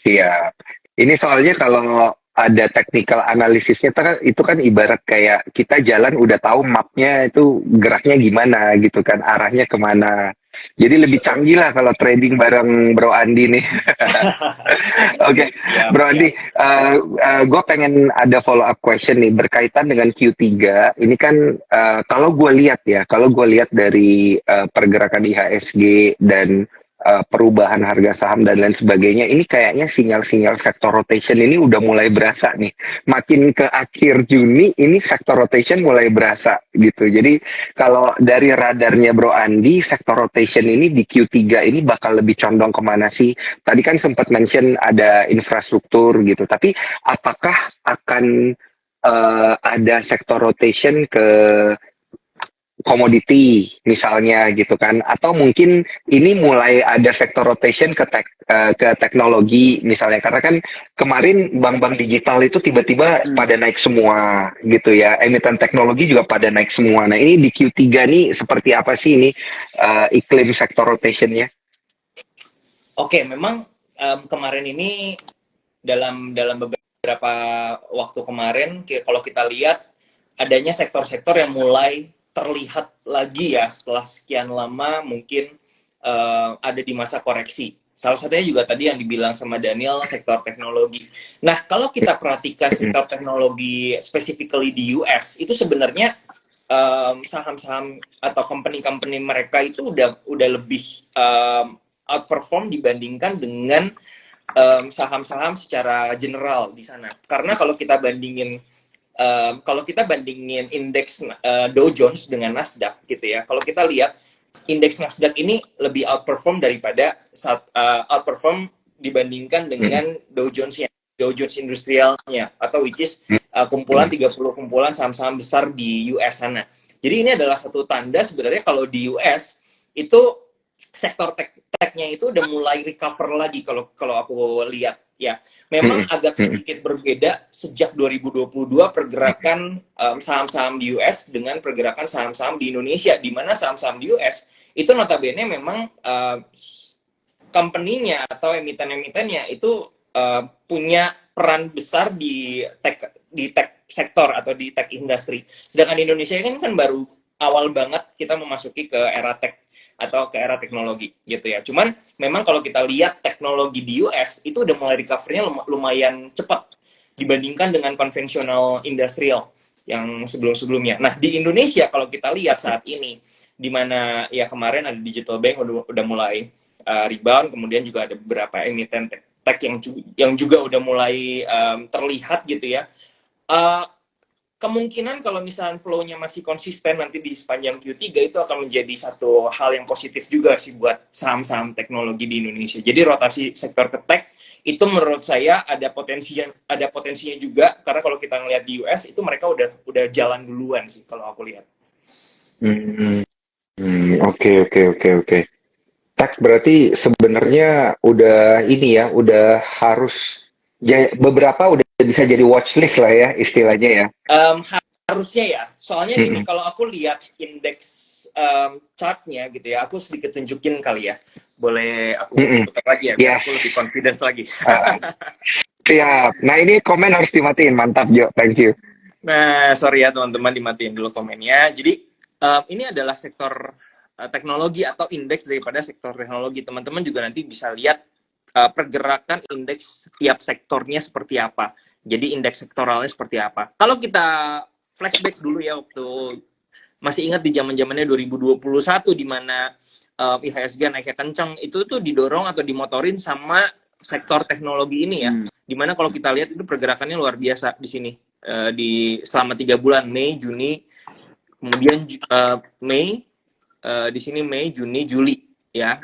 Siap. Ini soalnya kalau ada technical analisisnya itu kan ibarat kayak kita jalan udah tahu mapnya itu geraknya gimana gitu kan, arahnya kemana. Jadi lebih Betul. canggih lah kalau trading bareng Bro Andi nih. Oke, Siap, Bro Andi, siap. gue pengen ada follow up question nih berkaitan dengan Q3. Ini kan kalau gue lihat dari pergerakan IHSG dan perubahan harga saham dan lain sebagainya, ini kayaknya sinyal-sinyal sektor rotation ini udah mulai berasa nih. Makin ke akhir Juni, ini sektor rotation mulai berasa gitu. Jadi kalau dari radarnya Bro Andi, sektor rotation ini di Q3 ini bakal lebih condong kemana sih? Tadi kan sempat mention ada infrastruktur gitu, tapi apakah akan ada sektor rotation ke komoditi misalnya gitu kan, atau mungkin ini mulai ada sektor rotation ke teknologi misalnya, karena kan kemarin bank-bank digital itu tiba-tiba Hmm. pada naik semua gitu ya, emiten teknologi juga pada naik semua. Nah ini di Q3 nih seperti apa sih ini iklim sektor rotationnya? Oke, memang kemarin ini dalam beberapa waktu kemarin, kalau kita lihat adanya sektor-sektor yang mulai terlihat lagi ya setelah sekian lama mungkin ada di masa koreksi. Salah satunya juga tadi yang dibilang sama Daniel, sektor teknologi. Nah, kalau kita perhatikan sektor teknologi specifically di US, itu sebenarnya saham-saham atau company-company mereka itu udah lebih outperform dibandingkan dengan saham-saham secara general di sana. Karena kalau kita bandingin indeks Dow Jones dengan Nasdaq gitu ya. Kalau kita lihat indeks Nasdaq ini lebih outperform outperform dibandingkan dengan Dow Jones-nya, Dow Jones Industrialnya, atau which is kumpulan 30 kumpulan saham-saham besar di US sana. Jadi ini adalah satu tanda sebenarnya kalau di US itu sektor tech-nya itu udah mulai recover lagi kalau kalau aku lihat ya. Memang agak sedikit berbeda sejak 2022 pergerakan saham-saham di US dengan pergerakan saham-saham di Indonesia, di mana saham-saham di US itu notabene memang company-nya atau emiten-emitennya itu punya peran besar di tech sektor atau di tech industry. Sedangkan di Indonesia ini kan baru awal banget kita memasuki ke era tech atau ke era teknologi gitu ya. Cuman memang kalau kita lihat teknologi di US itu udah mulai recovery-nya lumayan cepat dibandingkan dengan konvensional industrial yang sebelum-sebelumnya. Nah, di Indonesia kalau kita lihat saat ini di mana ya kemarin ada digital bank udah mulai rebound, kemudian juga ada beberapa emiten tech yang juga udah mulai terlihat gitu ya. Kemungkinan kalau misalnya flow-nya masih konsisten nanti di sepanjang Q3 itu akan menjadi satu hal yang positif juga sih buat saham-saham teknologi di Indonesia. Jadi rotasi sektor ke tech itu menurut saya ada potensinya juga, karena kalau kita ngelihat di US itu mereka udah jalan duluan sih kalau aku lihat. Oke, oke, oke, oke. Tech berarti sebenarnya udah ini ya, udah harus beberapa udah bisa jadi watchlist lah ya istilahnya ya. Harusnya ya, soalnya gini, Mm-mm. kalau aku lihat indeks chartnya gitu ya, aku sedikit tunjukin kali ya, boleh aku Mm-mm. putar lagi ya biar Yes. aku lebih confidence lagi. Ah, siap. Nah ini komen harus dimatiin, mantap Jo, thank you. Nah, sorry ya teman-teman, dimatiin dulu komennya. Jadi ini adalah sektor teknologi atau indeks daripada sektor teknologi. Teman-teman juga nanti bisa lihat pergerakan indeks setiap sektornya seperti apa. Jadi indeks sektoralnya seperti apa. Kalau kita flashback dulu ya, waktu masih ingat di zaman-zamannya 2021 di mana IHSG naiknya kencang, itu tuh didorong atau dimotorin sama sektor teknologi ini ya. Dimana kalau kita lihat itu pergerakannya luar biasa di sini. Di selama 3 bulan, Mei, Juni, kemudian Mei, di sini Mei, Juni, Juli ya.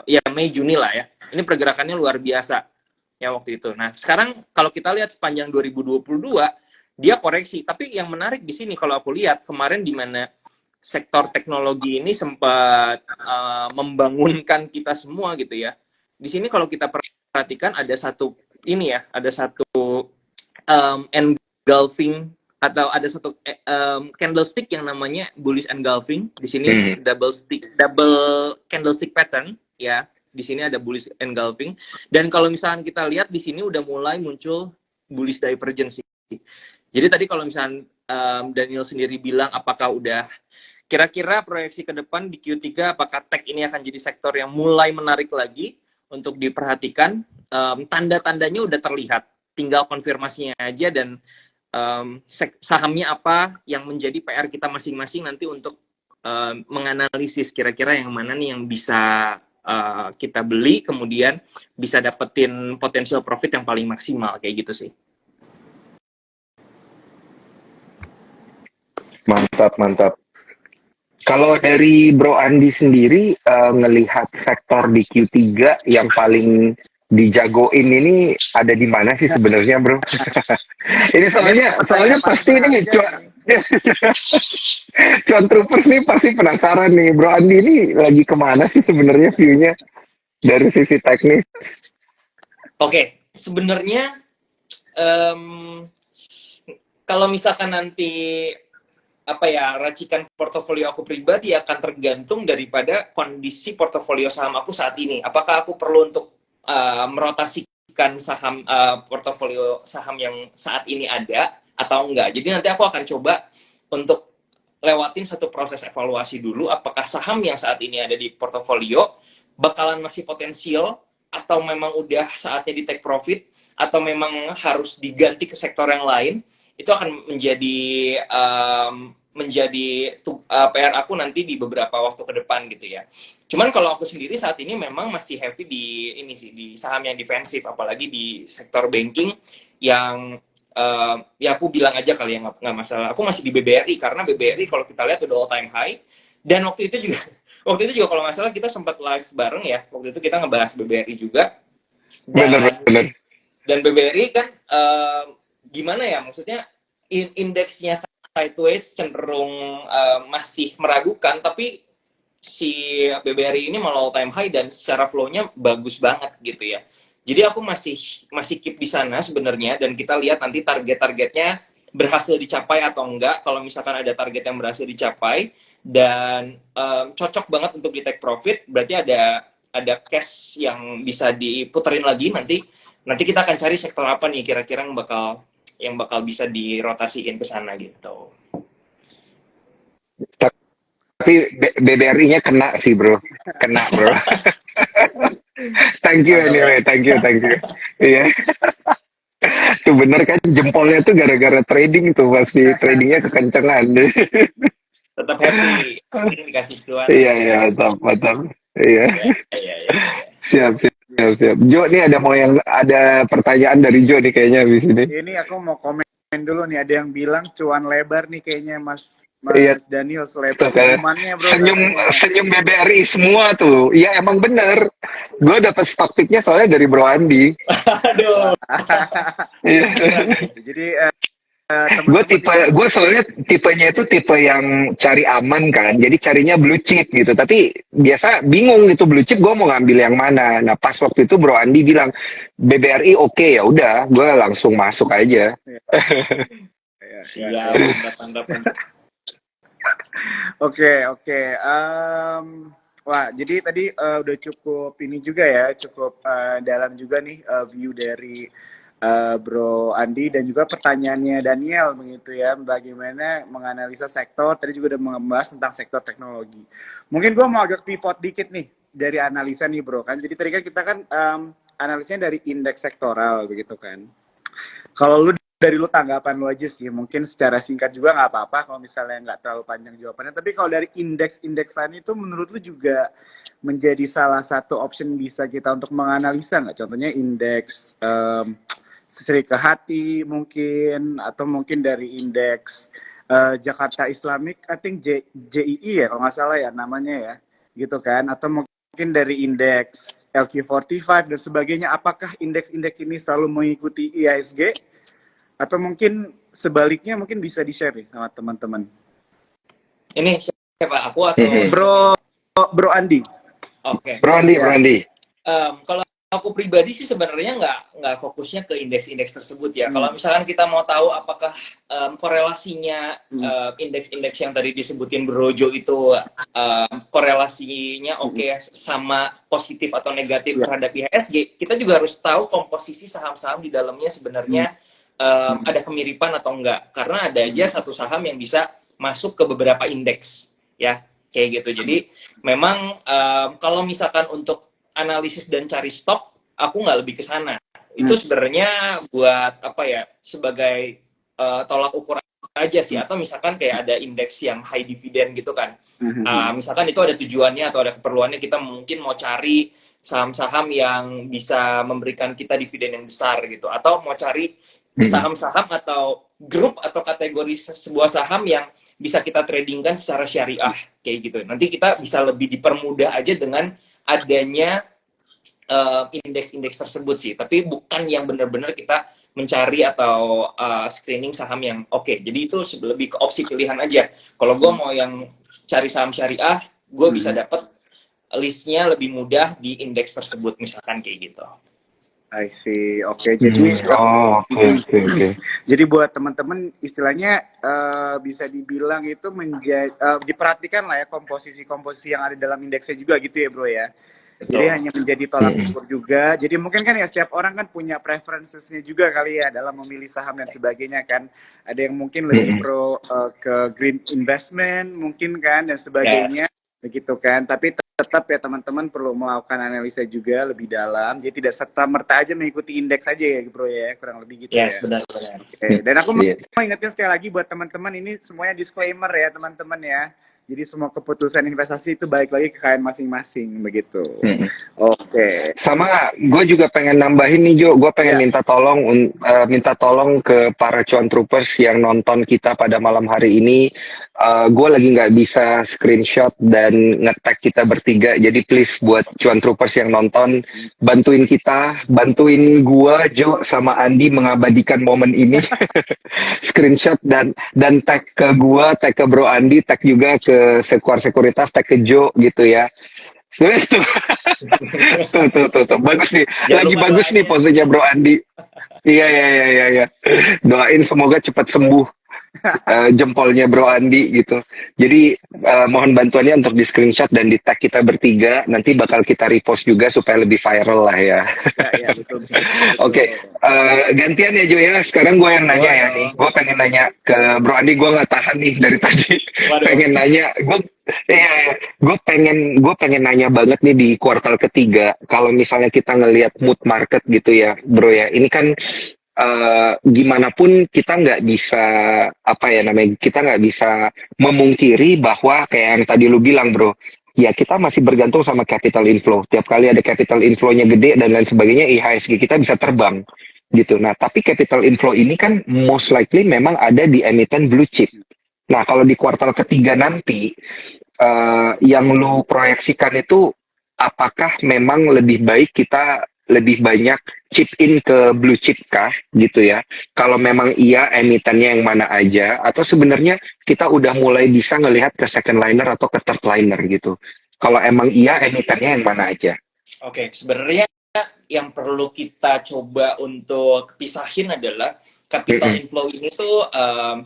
Ya Mei, Juni lah ya. Ini pergerakannya luar biasa ya waktu itu. Nah, sekarang kalau kita lihat sepanjang 2022 dia koreksi. Tapi yang menarik di sini kalau aku lihat kemarin di mana sektor teknologi ini sempat membangunkan kita semua gitu ya. Di sini kalau kita perhatikan ada satu ini ya, ada satu engulfing atau ada satu candlestick yang namanya bullish engulfing. Di sini double candlestick pattern ya. di sini ada bullish engulfing. Dan kalau misalkan kita lihat di sini udah mulai muncul bullish divergence. Jadi tadi kalau misalkan Daniel sendiri bilang apakah udah kira-kira proyeksi ke depan di Q3 apakah tech ini akan jadi sektor yang mulai menarik lagi untuk diperhatikan, tanda-tandanya udah terlihat, tinggal konfirmasinya aja dan sahamnya apa yang menjadi PR kita masing-masing nanti untuk menganalisis kira-kira yang mana nih yang bisa kita beli, kemudian bisa dapetin potensial profit yang paling maksimal, kayak gitu sih. Mantap. Kalau dari Bro Andi sendiri ngelihat sektor di Q3 yang paling dijagoin ini ada di mana sih sebenarnya, Bro? Ini soalnya pasti ini cuan troopers nih pasti penasaran nih, Bro Andi ini lagi kemana sih sebenarnya view-nya dari sisi teknis? Oke, sebenarnya kalau misalkan nanti racikan portofolio aku pribadi akan tergantung daripada kondisi portofolio saham aku saat ini. Apakah aku perlu untuk merotasikan saham portofolio saham yang saat ini ada atau enggak. Jadi nanti aku akan coba untuk lewatin satu proses evaluasi dulu apakah saham yang saat ini ada di portofolio bakalan masih potensial atau memang udah saatnya di take profit atau memang harus diganti ke sektor yang lain. Itu akan menjadi PR aku nanti di beberapa waktu ke depan gitu ya. Cuman kalau aku sendiri saat ini memang masih heavy di saham yang defensif, apalagi di sektor banking yang ya aku bilang aja kali ya nggak masalah. Aku masih di BBRI karena BBRI kalau kita lihat udah all time high dan waktu itu juga kalau nggak salah kita sempat live bareng ya. Waktu itu kita ngebahas BBRI juga. Bener. Dan BBRI kan gimana ya, maksudnya indeksnya sideways cenderung masih meragukan, tapi si BBRI ini malah all time high dan secara flow-nya bagus banget gitu ya. Jadi aku masih keep di sana sebenarnya dan kita lihat nanti target-targetnya berhasil dicapai atau enggak. Kalau misalkan ada target yang berhasil dicapai dan cocok banget untuk di take profit, berarti ada cash yang bisa diputerin lagi nanti kita akan cari sektor apa nih kira-kira yang bakal bisa dirotasiin ke sana gitu. Tapi BBRI-nya kena sih, Bro. Thank you anyway, thank you. Iya. Tuh bener kan jempolnya tuh gara-gara trading tuh pasti tradingnya kekencengan. Tetap happy dikasih cuan. Iya, mantap. Iya. Siap. Jo nih ada pertanyaan dari Jo nih kayaknya habis ini. Ini aku mau komen dulu nih, ada yang bilang cuan lebar nih kayaknya Mas Iya. Daniel selebar Kan. bro. Senyum BBRI semua tuh. Iya emang bener. Gue dapet stock picknya soalnya dari Bro Andi. Aduh. Jadi gue soalnya tipenya itu tipe yang cari aman kan, jadi carinya blue chip gitu. Tapi biasa bingung gitu blue chip gue mau ngambil yang mana. Nah pas waktu itu Bro Andi bilang BBRI oke, ya udah gue langsung masuk aja. Siap, mantap. Oke. Wah, jadi tadi udah cukup ini juga ya, cukup dalam juga nih view dari Bro Andi dan juga pertanyaannya Daniel begitu ya, bagaimana menganalisa sektor. Tadi juga udah membahas tentang sektor teknologi. Mungkin gue mau agak pivot dikit nih dari analisa nih Bro kan. Jadi tadi kan kita kan analisanya dari indeks sektoral begitu kan. Kalau dari lu tanggapan lu aja sih, mungkin secara singkat juga nggak apa-apa kalau misalnya nggak terlalu panjang jawabannya. Tapi kalau dari indeks lain itu menurut lu juga menjadi salah satu option bisa kita untuk menganalisa nggak? Contohnya indeks Serika Hati mungkin, atau mungkin dari indeks Jakarta Islamic, I think JII ya kalau nggak salah ya namanya ya, gitu kan? Atau mungkin dari indeks LQ45 dan sebagainya. Apakah indeks-indeks ini selalu mengikuti IHSG? Atau mungkin sebaliknya mungkin bisa di-share nih sama teman-teman. Ini siapa? Aku atau Bro Andi? Oke. Bro Andi. Kalau aku pribadi sih sebenarnya nggak fokusnya ke indeks-indeks tersebut ya. Kalau misalkan kita mau tahu apakah korelasinya indeks-indeks yang tadi disebutin Brojo itu korelasinya oke sama positif atau negatif terhadap IHSG, kita juga harus tahu komposisi saham-saham di dalamnya sebenarnya ada kemiripan atau enggak. Karena ada aja satu saham yang bisa masuk ke beberapa indeks ya, kayak gitu. Jadi memang kalau misalkan untuk analisis dan cari stok, aku nggak lebih ke sana. Itu sebenarnya buat apa ya, sebagai tolak ukur aja sih. Atau misalkan kayak ada indeks yang high dividend gitu kan. Misalkan itu ada tujuannya atau ada keperluannya, kita mungkin mau cari saham-saham yang bisa memberikan kita dividen yang besar gitu. Atau mau cari saham-saham atau grup atau kategori sebuah saham yang bisa kita tradingkan secara syariah kayak gitu. Nanti kita bisa lebih dipermudah aja dengan adanya indeks-indeks tersebut sih, tapi bukan yang benar-benar kita mencari atau screening saham yang oke. Jadi itu lebih ke opsi pilihan aja. Kalau gue mau yang cari saham syariah, gue bisa dapat listnya lebih mudah di indeks tersebut, misalkan kayak gitu. I see. Oke, jadi oke. Jadi buat teman-teman istilahnya bisa dibilang itu diperhatikan lah ya komposisi-komposisi yang ada dalam indeksnya juga gitu ya, Bro ya. Betul. Jadi hanya menjadi tolak ukur juga. Jadi mungkin kan ya setiap orang kan punya preferences-nya juga kali ya dalam memilih saham dan sebagainya kan. Ada yang mungkin lebih pro ke green investment mungkin kan dan sebagainya. Begitu kan. Tapi tetap ya teman-teman perlu melakukan analisa juga lebih dalam. Jadi tidak serta-merta aja mengikuti indeks aja ya, Bro ya. Kurang lebih gitu ya. Benar-benar. Okay. Dan aku mau ingetin sekali lagi buat teman-teman, ini semuanya disclaimer ya teman-teman ya. Jadi semua keputusan investasi itu balik lagi ke kalian masing-masing begitu. Oke. Sama gue juga pengen nambahin nih Jo, gue pengen minta tolong ke para cuan troopers yang nonton kita pada malam hari ini. Gue lagi nggak bisa screenshot dan nge-tag kita bertiga, jadi please buat cuan troopers yang nonton, bantuin gue, Jo sama Andi mengabadikan momen ini. Screenshot dan tag ke gue, tag ke Bro Andi, tag juga ke Sekuar Sekuritas, tag ke Jo gitu ya. Tuh. Bagus nih. Lagi bagus nih posenya Bro Andi. Iya. Doain semoga cepat sembuh. Jempolnya Bro Andi gitu. Jadi mohon bantuannya untuk di screenshot dan di tag kita bertiga. Nanti bakal kita repost juga supaya lebih viral lah ya. Betul. Oke. Gantian ya Jo ya. Sekarang gue yang nanya ya nih. Gue pengen nanya ke Bro Andi. Gue nggak tahan nih dari tadi. Pengen nanya. Gue pengen nanya banget nih di kuartal ketiga. Kalau misalnya kita ngelihat mood market gitu ya, Bro ya. Ini kan gimana pun kita nggak bisa kita nggak bisa memungkiri bahwa kayak yang tadi lu bilang Bro, ya kita masih bergantung sama capital inflow. Tiap kali ada capital inflow-nya gede dan lain sebagainya, IHSG kita bisa terbang gitu. Nah tapi capital inflow ini kan most likely memang ada di emiten blue chip. Nah kalau di kuartal ketiga nanti yang lu proyeksikan itu, apakah memang lebih baik kita lebih banyak chip in ke blue chip kah gitu ya? Kalau memang iya, emitennya yang mana aja, atau sebenarnya kita udah mulai bisa ngelihat ke second liner atau ke third liner gitu? Kalau emang iya, emitennya yang mana aja? Oke, sebenarnya yang perlu kita coba untuk pisahin adalah capital inflow ini tuh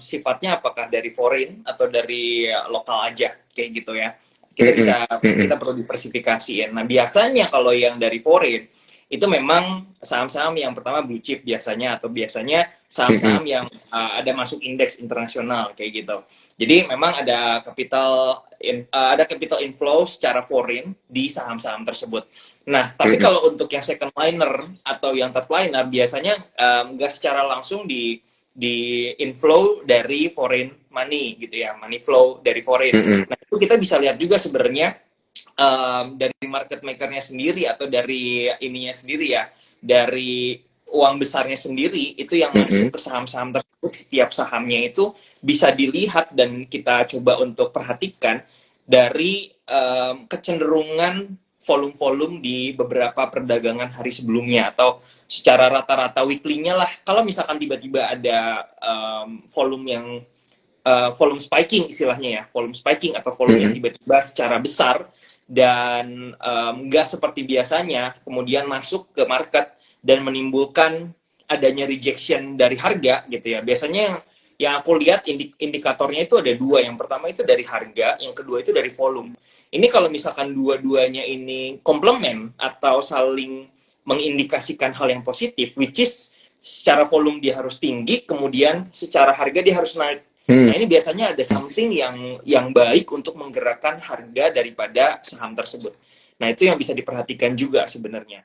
sifatnya apakah dari foreign atau dari lokal aja, kayak gitu ya. Kita perlu diversifikasi ya. Nah biasanya kalau yang dari foreign itu memang saham-saham yang pertama blue chip biasanya, atau biasanya saham-saham yang ada masuk indeks internasional kayak gitu. Jadi memang ada capital inflow secara foreign di saham-saham tersebut. Nah, tapi kalau untuk yang second liner atau yang third liner biasanya nggak secara langsung di inflow dari foreign money gitu ya, money flow dari foreign. Nah, itu kita bisa lihat juga sebenarnya dari market makernya sendiri atau dari ininya sendiri ya, dari uang besarnya sendiri itu yang masuk ke saham-saham tersebut. Setiap sahamnya itu bisa dilihat dan kita coba untuk perhatikan dari kecenderungan volume-volume di beberapa perdagangan hari sebelumnya atau secara rata-rata weekly-nya lah. Kalau misalkan tiba-tiba ada volume spiking istilahnya ya, volume spiking atau volume yang tiba-tiba secara besar dan nggak seperti biasanya kemudian masuk ke market dan menimbulkan adanya rejection dari harga gitu ya. Biasanya yang aku lihat indikatornya itu ada dua. Yang pertama itu dari harga, yang kedua itu dari volume. Ini kalau misalkan dua-duanya ini komplement atau saling mengindikasikan hal yang positif, which is secara volume dia harus tinggi, kemudian secara harga dia harus naik. Nah ini biasanya ada something yang baik untuk menggerakkan harga daripada saham tersebut. Nah itu yang bisa diperhatikan juga sebenarnya.